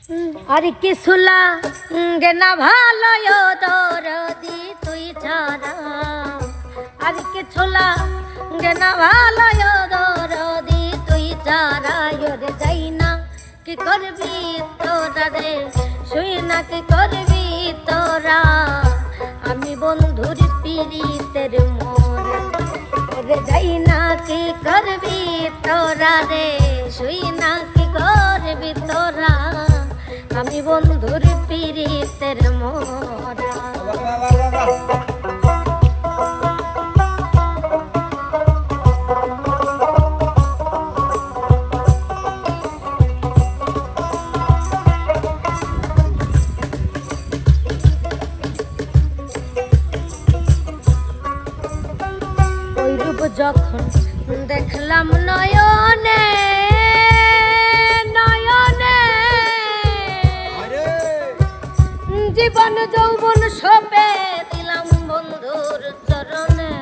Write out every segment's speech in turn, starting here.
আর কিছু লাগে না ভালো দরদি তুই ছাড়া, আর কিছু লাগে না ভালো দরদি তুই ছাড়া। রে যাই না কি করবি তোরা রে, শুই না কি করবি তোরা, আমি বন্ধুর পিরিতের মোরা। রে যাই না কি করবি তোরা রে, শুই না কি করবি তোরা, আমি বন্ধুর পিরিতের মোরা। ওই রূপ যখন দেখলাম নয়নে নয়নে, জীবন যৌবন সপে দিলাম বন্ধুর চরণে।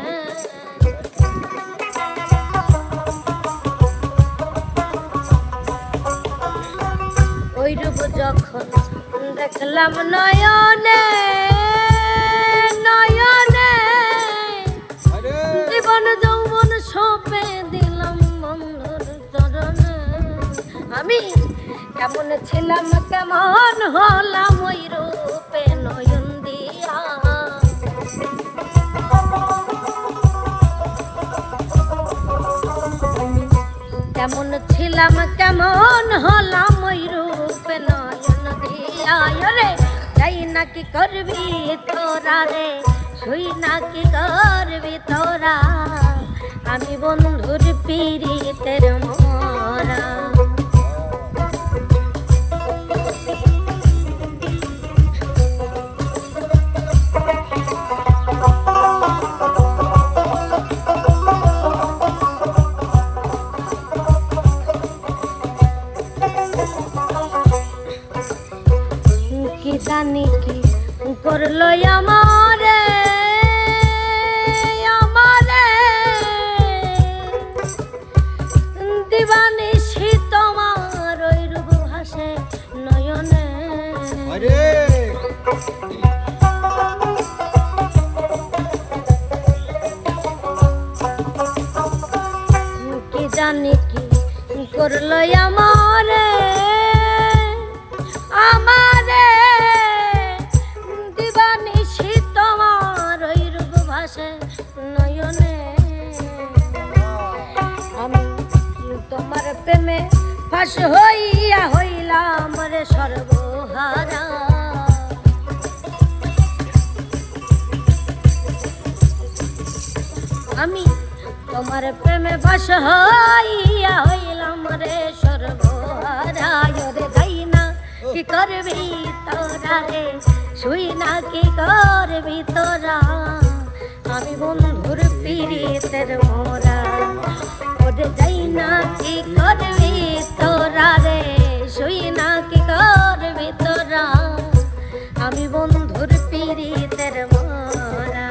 ওই রূপ যখন দেখলাম নয়নে নয়নে, জীবন যৌবন সপে দিলাম বন্ধুর চরণে। আমি কেমন ছিলাম কেমন হলাম ওই রূপে নয়ন দিয়া, কেমন ছিলাম কেমন হলাম ওই রূপে নয়ন দিয়া। রে যাই না কি করবি তোরা রে, শুই না কি করবি তোরা, আমি বন্ধুর পিরিতের মোরা। কি জানি কি করলো আমারে আমারে, দিবানিশি তোমার ওই রূপ ভাসে নয়নে। কি জানি কি করলো আমারে আমারে, দিবানিশি তোমার ওই রূপ ভাসে নয়নে। আমি তোমার প্রেমে ফাঁস হইয়া হইলাম রে সর্বহারা। আমি তোমার প্রেমে ফাঁস হইয়া হইলাম রে সর্বহারা। রে যাই না কি করবি তোরা রে, শুই না কি করবি তোরা, আমি বন্ধুর পিরিতের মোরা। ওরে যাই না কি করবি তোরা রে, শুই না কি করবি তোরা, আমি বন্ধুর পিরিতের মোরা।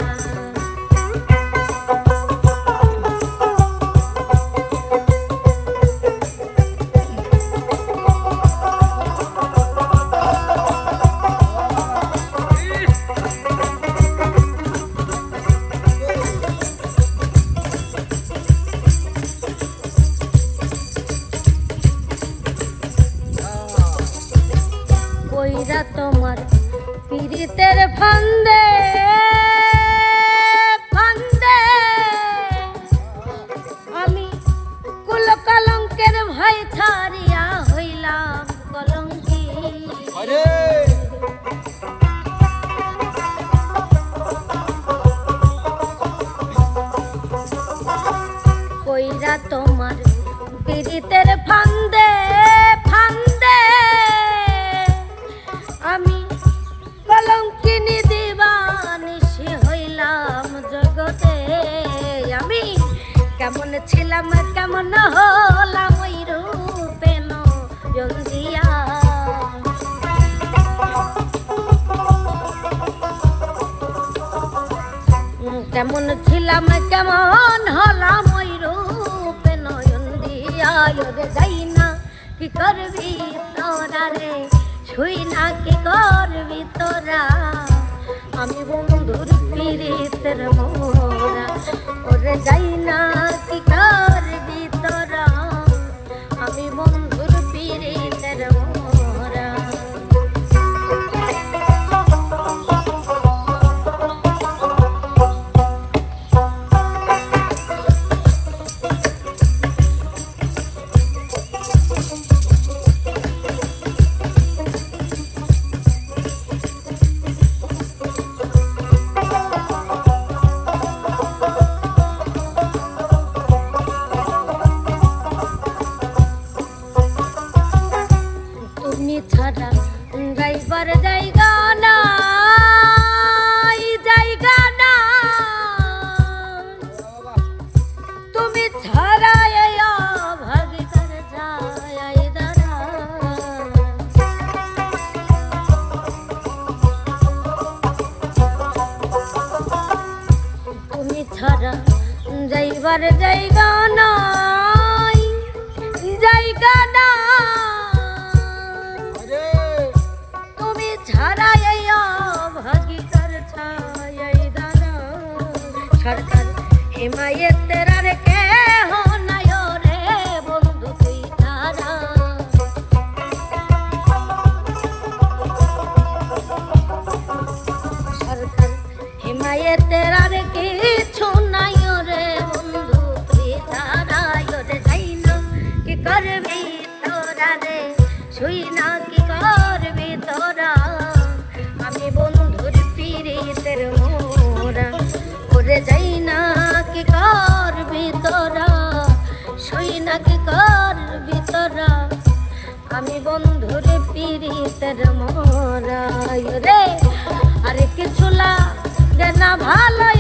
কইরা তোমার পিরিতের ফান্দে ফান্দে, আমি কুল কলঙ্কের ভয় ছাড়িয়া হইলাম কলঙ্কি। কইরা তোমার পিরিতের ফান্দে ফান্দে, আমি কলঙ্কিনী দিবানিশি হইলাম জগতে। আমি কেমন ছিলাম কেমন হলাম ওই রূপে নয়ন দিয়া। কেমন ছিলাম কেমন হলাম ওই রূপে নয়ন দিয়া। রে যাই না কি করবি তোরা রে, শুই না কি করবি তোরা আমি বন্ধুর পীড়িতের মোরা ওরে যাই না কি করবি তোরা আমি বন্ধুর পীড়িতের মোরা ছাড়া যাইবার জায়গা নাই জায়গা না তুমি ছাড়া ভাগিদার যায় দাঁড়া তুমি ছাড়া যাইবার জায়গা নাই জায়গা না ছাড়া ভাগিদার ছায় দানা সরকার হিমায়তের আর কে নাই রে বন্ধু তুই তারা সরকার হিমায়তের আর কিছু নাই রে বন্ধু তুই তারা রে যাই না কি করবি তোরা রে শুই না কি করবি তোরা আমি বন্ধুর পীড়িতের মোরা ওরে যাই না কি করবি তোরা শুই না কি করবি তোরা আমি বন্ধুর পীড়িতের মোরা রে আরে কিছু লাগে না ভালো